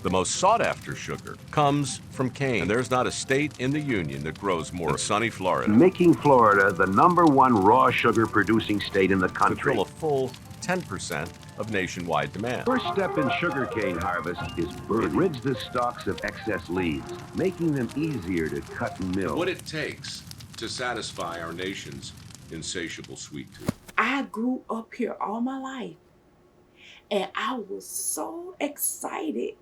The most sought-after sugar comes from cane, and there's not a state in the Union that grows more than sunny Florida. Making Florida the #1 raw sugar-producing state in the country. Fulfill a full 10% of nationwide demand. First step in sugarcane harvest is burning. It rids the stalks of excess leaves, making them easier to cut and mill. What it takes to satisfy our nation's insatiable sweet tooth. I grew up here all my life, and I was so excited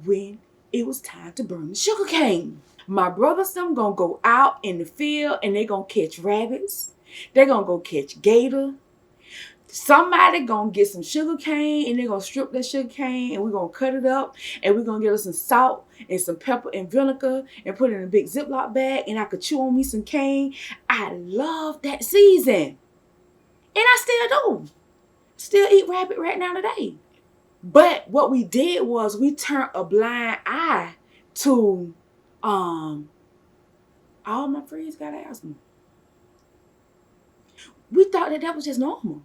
when it was time to burn the sugarcane. My brothers them gonna go out in the field and they gonna catch rabbits. They're gonna go catch gator. Somebody gonna get some sugarcane and they're gonna strip that sugarcane and we're gonna cut it up and we're gonna get us some salt and some pepper and vinegar and put it in a big Ziploc bag and I could chew on me some cane. I love that season. And I still do. Still eat rabbit right now today. But what we did was we turned a blind eye to all my friends got asthma. We thought that was just normal.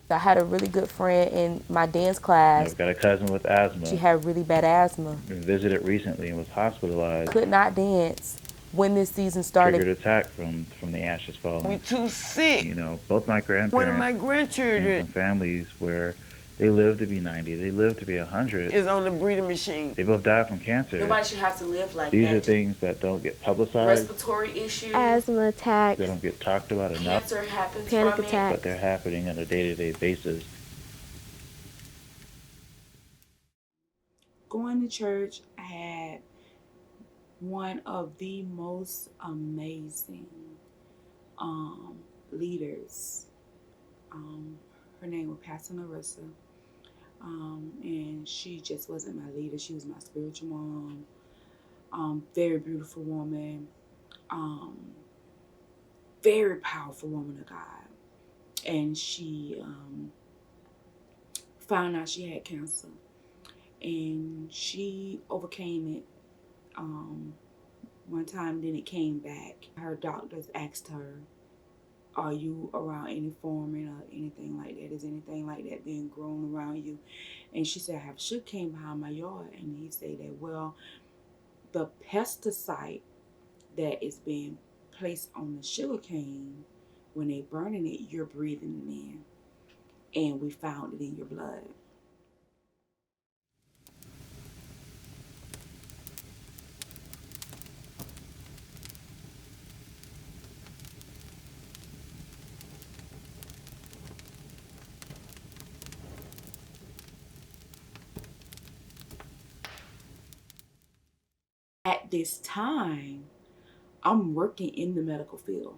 I had a really good friend in my dance class. I've got a cousin with asthma. She had really bad asthma. Visited recently and was hospitalized. Could not dance when this season started. Triggered attack from the ashes falling. We too sick. You know, both my grandparents. One of my grandchildren. From families where they live to be 90, they live to be 100. Is on the breathing machine. They both died from cancer. Nobody should have to live like These that. are things that don't get publicized. Respiratory issues. Asthma attacks. They don't get talked about enough. Cancer happens Panic from attacks. But they're happening on a day-to-day basis. Going to church, I had one of the most amazing leaders. Her name was Pastor Larissa. And she just wasn't my leader. She was my spiritual mom. Very beautiful woman. Very powerful woman of God. And she found out she had cancer. And she overcame it one time, then it came back. Her doctors asked her, are you around any farming or anything like that? Is anything like that being grown around you? And she said, I have sugarcane behind my yard. And he said that, well, the pesticide that is being placed on the sugarcane, when they burning it, you're breathing it in. And we found it in your blood. At this time, I'm working in the medical field.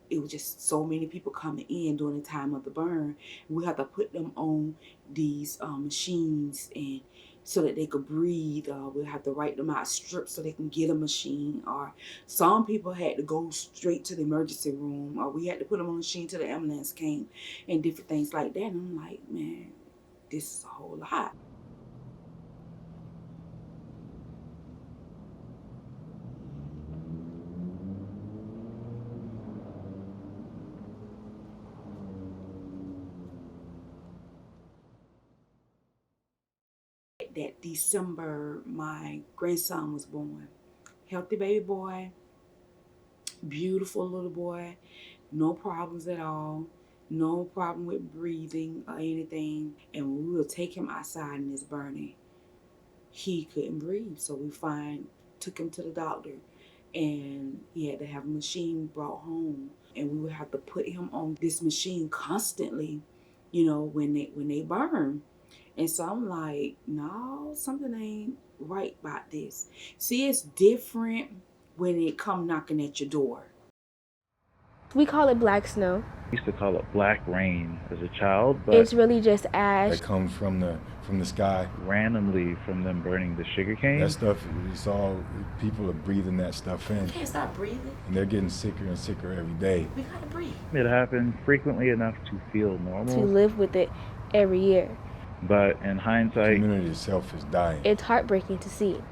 It was just so many people coming in during the time of the burn. We had to put them on these machines and so that they could breathe. We have to write them out strips so they can get a machine. Or some people had to go straight to the emergency room, or we had to put them on a machine till the ambulance came, and different things like that. And I'm like, man, this is a whole lot. That December, my grandson was born. Healthy baby boy, beautiful little boy, no problems at all, no problem with breathing or anything. And when we would take him outside in this burning, he couldn't breathe. So we took him to the doctor, and he had to have a machine brought home. And we would have to put him on this machine constantly, you know, when they burn. And so I'm like, no, something ain't right about this. See, it's different when it come knocking at your door. We call it black snow. I used to call it black rain as a child, but It's really just ash. That comes from the sky. randomly from them burning the sugarcane. That stuff, it's all, people are breathing that stuff in. We can't stop breathing. And they're getting sicker and sicker every day. We gotta breathe. It happened frequently enough to feel To normal, live with it every year. but in The hindsight, community itself is dying. It's heartbreaking to see it.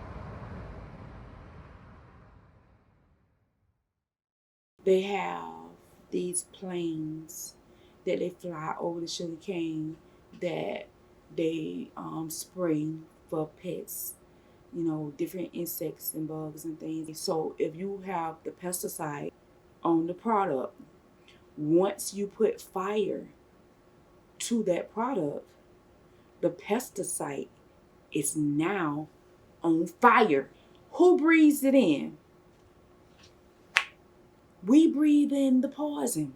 They have these planes that they fly over the sugarcane that they spray for pests, you know, different insects and bugs and things. So if you have the pesticide on the product, once you put fire to that product, the pesticide is now on fire. Who breathes it in? We breathe in the poison.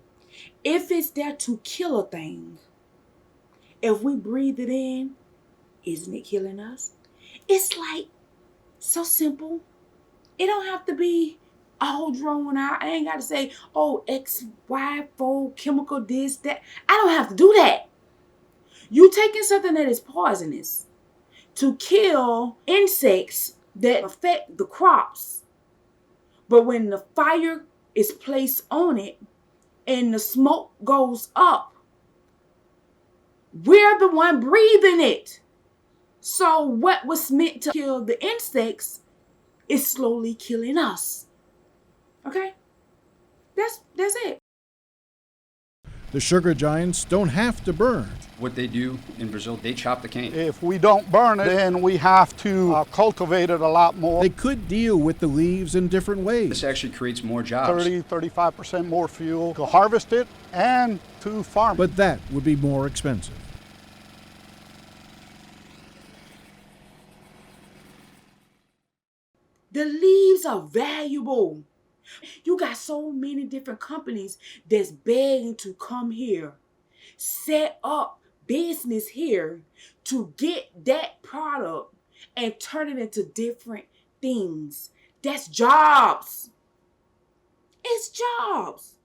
If it's there to kill a thing, if we breathe it in, isn't it killing us? It's like so simple. It don't have to be all drawn out. I ain't got to say, oh, X, Y, 4, chemical, this, that. I don't have to do that. You taking something that is poisonous to kill insects that affect the crops. But when the fire is placed on it and the smoke goes up, we're the one breathing it. So what was meant to kill the insects is slowly killing us. Okay? That's it. The sugar giants don't have to burn. What they do in Brazil, they chop the cane. If we don't burn it, then we have to cultivate it a lot more. They could deal with the leaves in different ways. This actually creates more jobs. 35% more fuel to harvest it and to farm it. But that would be more expensive. The leaves are valuable. You got so many different companies that's begging to come here, set up business here to get that product and turn it into different things. That's jobs. It's jobs.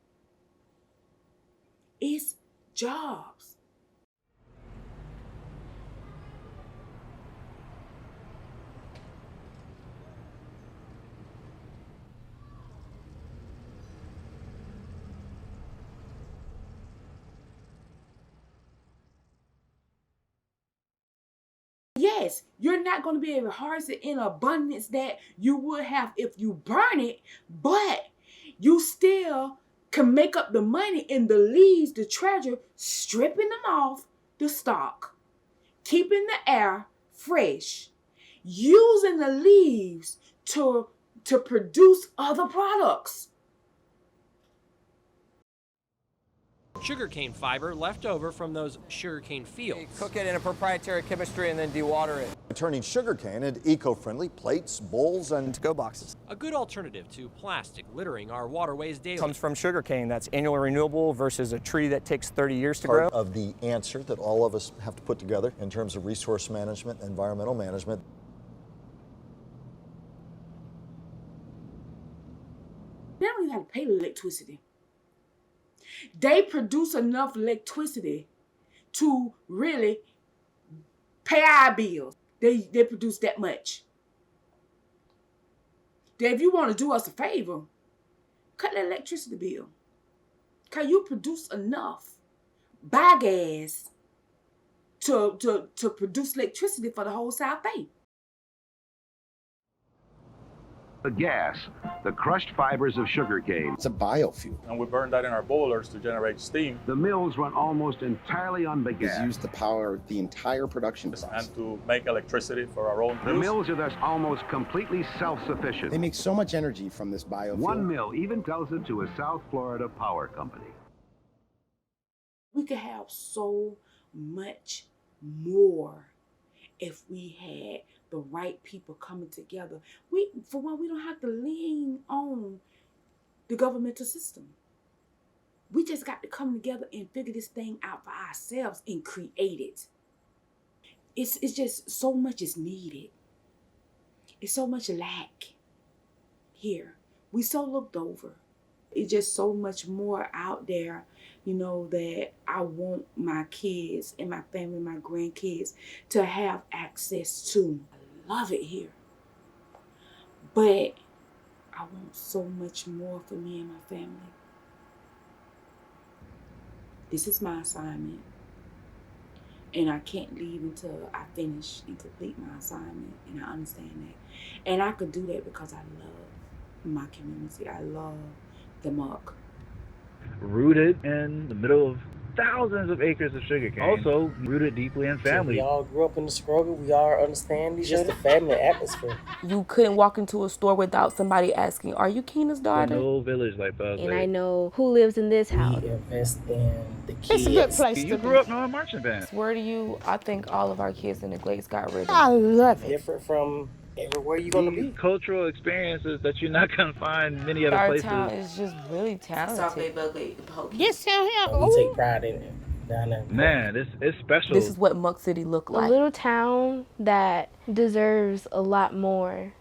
It's jobs. Yes, you're not going to be able to harvest it in abundance that you would have if you burn it, but you still can make up the money in the leaves, the treasure, stripping them off the stalk, keeping the air fresh, using the leaves to produce other products. Sugarcane fiber left over from those sugarcane fields. We cook it in a proprietary chemistry and then dewater it. Turning sugarcane into eco-friendly plates, bowls, and to-go boxes. A good alternative to plastic littering our waterways daily. Comes from sugarcane. That's annually renewable versus a tree that takes 30 years to grow. Part of the answer that all of us have to put together in terms of resource management, environmental management. They don't even have to pay electricity. They produce enough electricity to really pay our bills. They produce that much. That if you want to do us a favor, cut the electricity bill. Because you produce enough biogas to produce electricity for the whole South Bay. The gas, the crushed fibers of sugarcane. It's a biofuel. And we burn that in our boilers to generate steam. The mills run almost entirely on the gas. It's used to power the entire production process. And to make electricity for our own use. The mills are thus almost completely self-sufficient. They make so much energy from this biofuel. One mill even sells it to a South Florida power company. We could have so much more if we had the right people coming together. For one, we don't have to lean on the governmental system. We just got to come together and figure this thing out for ourselves and create it. It's just so much is needed. It's so much lack here. We so looked over. It's just so much more out there, you know, that I want my kids and my family, my grandkids to have access to. I love it here. But I want so much more for me and my family. This is my assignment. And I can't leave until I finish and complete my assignment. And I understand that. And I could do that because I love my community. I love the Muck. Rooted in the middle of thousands of acres of sugarcane. Also rooted deeply in family. We all grew up in the struggle. We all understand each other. Just the family atmosphere. You couldn't walk into a store without somebody asking, "Are you Kina's daughter?" No village like that. And I know who lives in this house. We invest in the kids. It's a good place You grew up knowing marching band. Where do you? I think all of our kids in the Glades got rhythm. I love it. Different from everywhere you're gonna be. Cultural experiences that you're not gonna find many other Our places. town is just really talented. Yes, down here. We take pride in it. Down there. Man, it's special. This is what Muck City looked like. A little town that deserves a lot more